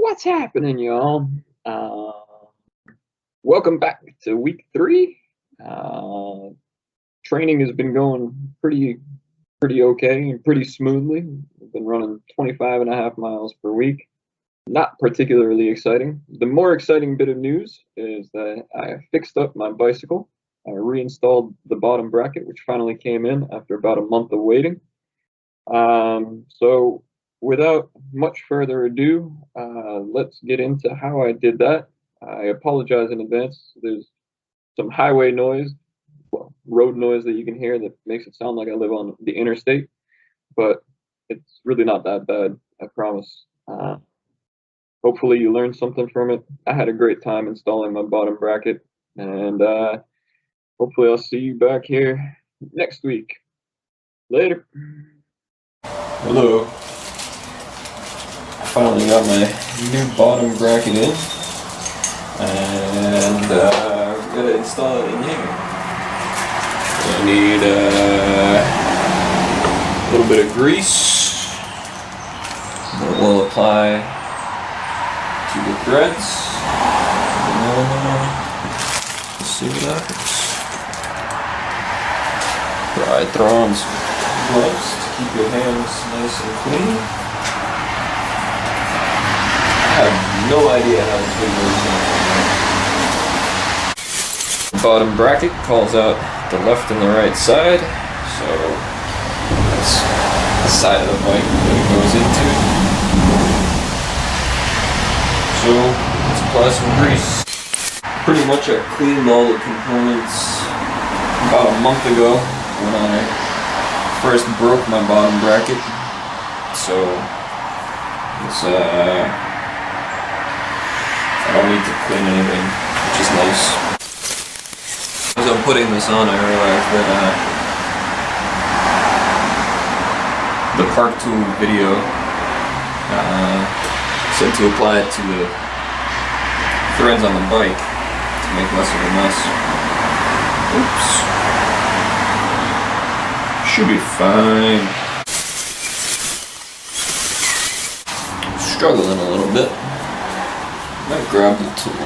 What's happening, y'all? Welcome back to week 3. Training has been going pretty okay and pretty smoothly. We've been running 25.5 miles per week. Not particularly exciting. The more exciting bit of news is that I fixed up my bicycle. I reinstalled the bottom bracket, which finally came in after about a month of waiting. So without much further ado, let's get into how I did that. I apologize in advance. There's some highway noise, well, road noise that you can hear that makes it sound like I live on the interstate, but it's really not that bad, I promise. Hopefully you learned something from it. I had a great time installing my bottom bracket, and hopefully I'll see you back here next week. Later. Hello. I finally got my new bottom bracket in, and we're gonna install it in here. I need a little bit of grease that we'll apply to the threads. Let's see what happens. Probably throw on some gloves to keep your hands nice and clean. I have no idea how this thing works. The bottom bracket calls out the left and the right side, so that's the side of the bike that it goes into. So let's apply some grease. Pretty much I cleaned all the components about a month ago when I first broke my bottom bracket, so it's, I don't need to clean anything, which is nice. As I'm putting this on, I realized that the Park Tool video said to apply it to the threads on the bike to make less of a mess. Oops. Should be fine. Struggling a little bit. Might grab the tool.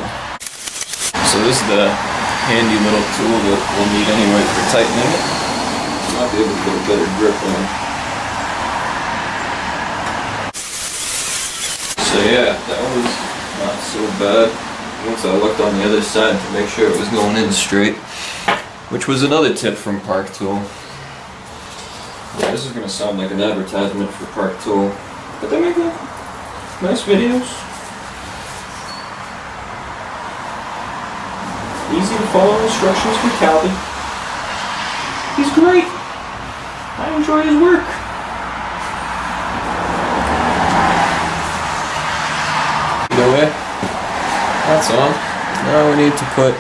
So this is the handy little tool that we'll need anyway for tightening it. Might be able to get a better grip on. So yeah, that was not so bad. Once I looked on the other side to make sure it was going in straight, which was another tip from Park Tool. Yeah, this is going to sound like an advertisement for Park Tool, but they make nice videos. Easy to follow instructions for Calvin. He's great. I enjoy his work. Either way, that's on. Now we need to put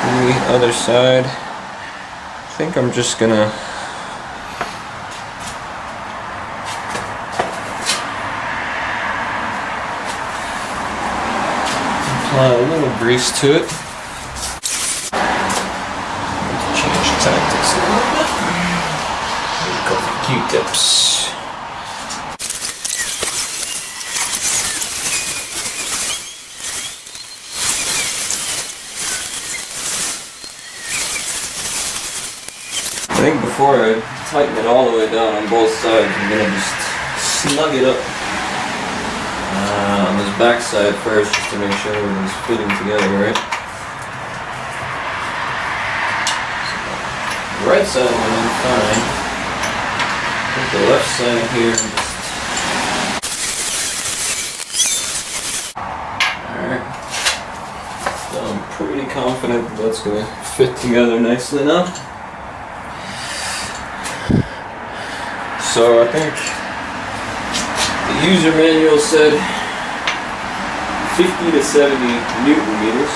the other side. I think I'm just gonna apply a little grease to it. Change tactics a little bit. A couple of Q-tips. I think before I tighten it all the way down on both sides, I'm going to just snug it up on this back side first, just to make sure everything's fitting together right. So the right side went in fine. I think the left side here alright. So I'm pretty confident that's going to fit together nicely now. So I think the user manual said 50 to 70 Newton meters.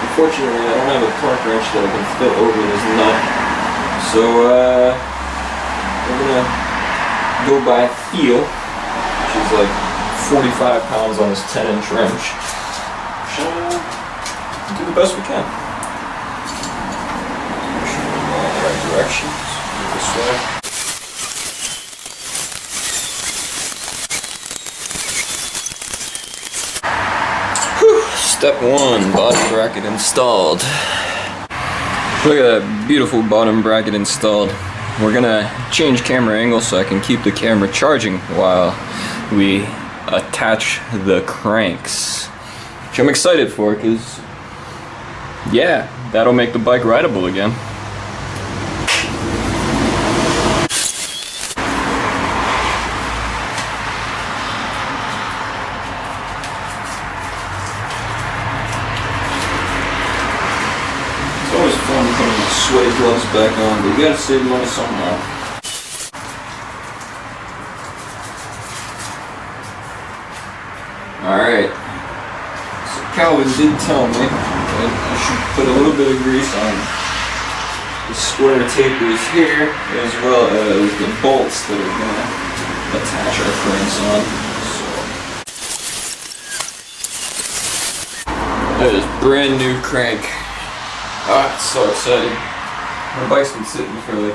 Unfortunately, I don't have a torque wrench that I can fit over this nut. So we're gonna go by feel, which is like 45 pounds on this 10-inch wrench. Do the best we can. Make sure we're going in the right direction. This way. Step 1, bottom bracket installed. Look at that beautiful bottom bracket installed. We're gonna change camera angle so I can keep the camera charging while we attach the cranks. Which I'm excited for, because yeah, that'll make the bike rideable again. It's always fun putting the sweaty gloves back on, but you gotta save money somehow. Alright, so Calvin did tell me that I should put a little bit of grease on the square tapers here, as well as the bolts that are going to attach our cranks on. So, that is brand new crank. Ah, it's so exciting. My bike's been sitting for like,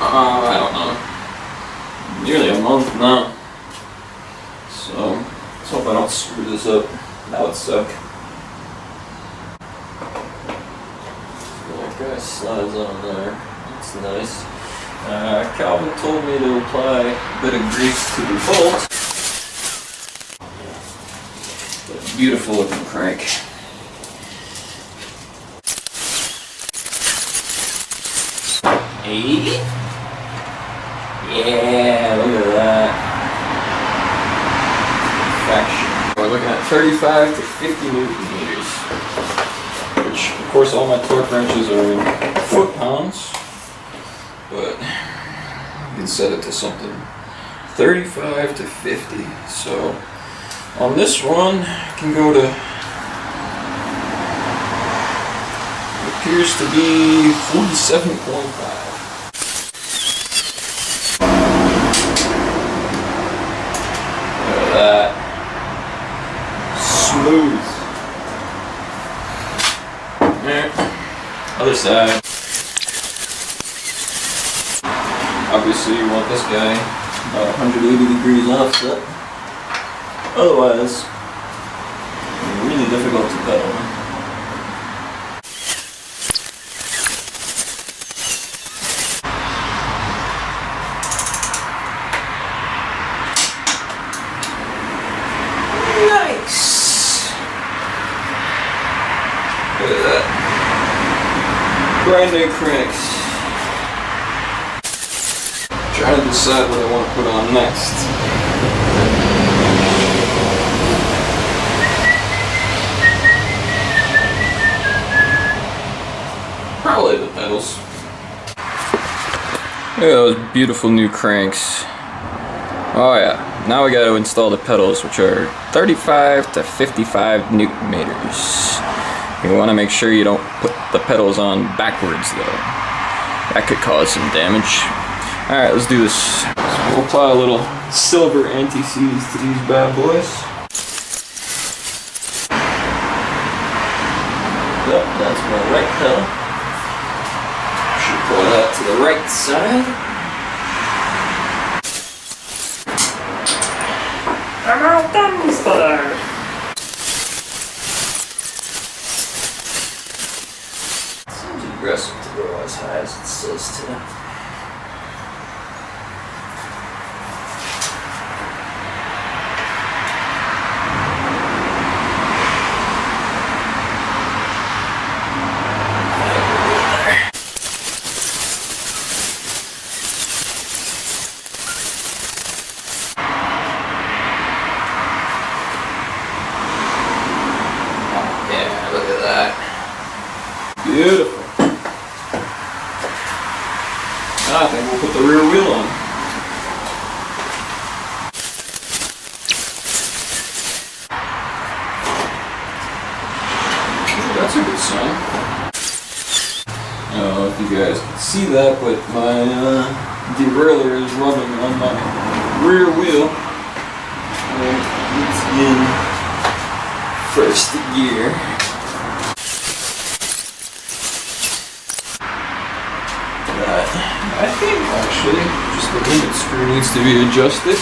I don't know, nearly a month now. So, let's hope I don't screw this up. That would suck. That guy slides on there. That's nice. Calvin told me to apply a bit of grease to the bolt. But beautiful looking crank. Hey? Yeah, look at that. We're looking at 35 to 50 Newton meters, which of course all my torque wrenches are in foot-pounds, but you can set it to something 35 to 50. So on this one, I can go to, it appears to be 47.5. Look at that. Smooth. Other side. Obviously you want this guy about 180 degrees offset. Otherwise, really difficult to pedal. Look at that. Brand new cranks. Trying to decide what I want to put on next. Probably the pedals. Look at those beautiful new cranks. Oh yeah, now we got to install the pedals, which are 35 to 55 Newton meters. You want to make sure you don't put the pedals on backwards though. That could cause some damage. Alright, let's do this. So we'll apply a little silver anti-seize to these bad boys. Yep, that's my right pedal. Should apply that to the right side. I'm all done for there. Aggressive to go as high as it says to. Yeah, look at that. Beautiful. I think we'll put the rear wheel on. That's a good sign. I don't know if you guys can see that, but my derailleur is rubbing on my rear wheel. It's in first gear. I think actually just the limit screw needs to be adjusted.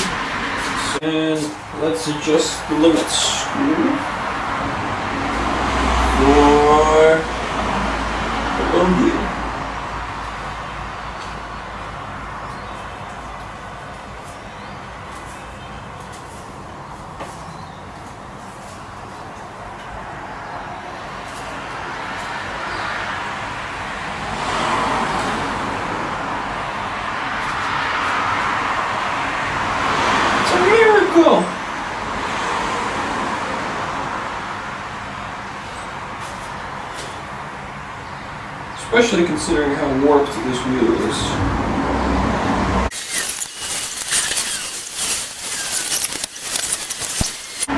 And let's adjust the limit screw. cool. Especially considering how warped this wheel is. A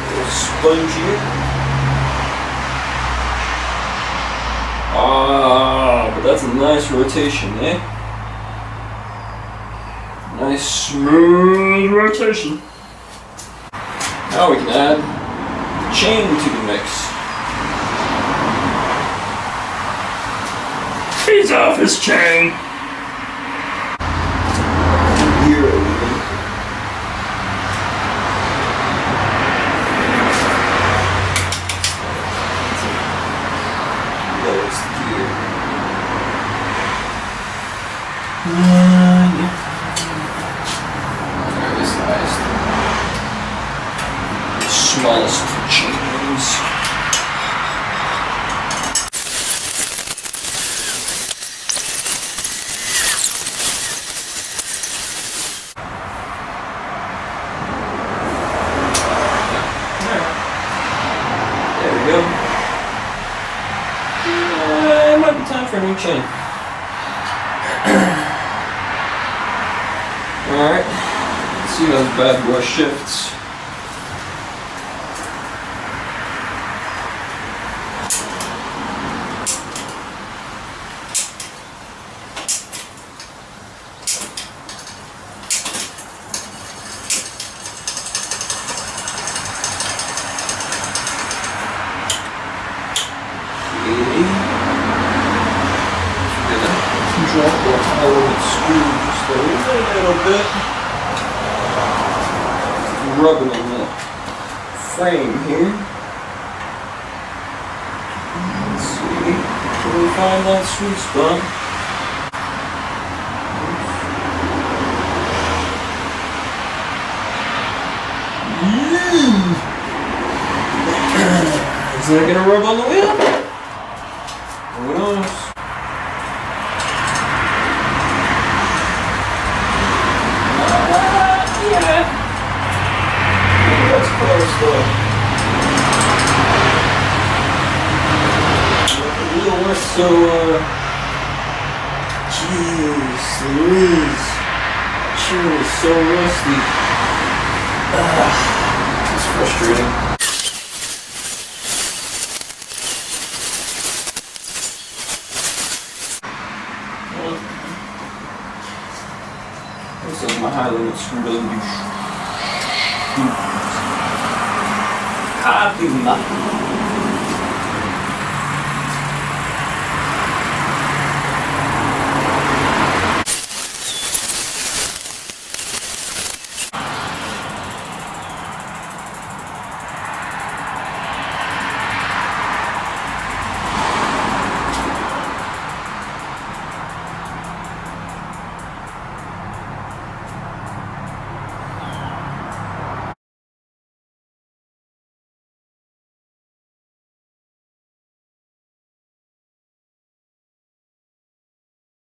little sponge here. Ah, but that's a nice rotation, eh? Nice smooth rotation. Now we can add the chain to the mix. He's off his chain! Gear even. Lowers the gear. Yeah. There, this nice. Smallest chains. It might be time for a new chain. Alright, let's see how this bad boy shifts. Drop the element screw just a little bit. Rubbing on the frame here. Let's see. Can we find that sweet spot? Is that gonna rub on the wheel? Who knows? Yeah. That's close though. The wheel works so, jeez Louise. Sure is so rusty. It's frustrating. Looks like my high limit screw doesn't do copy nothing.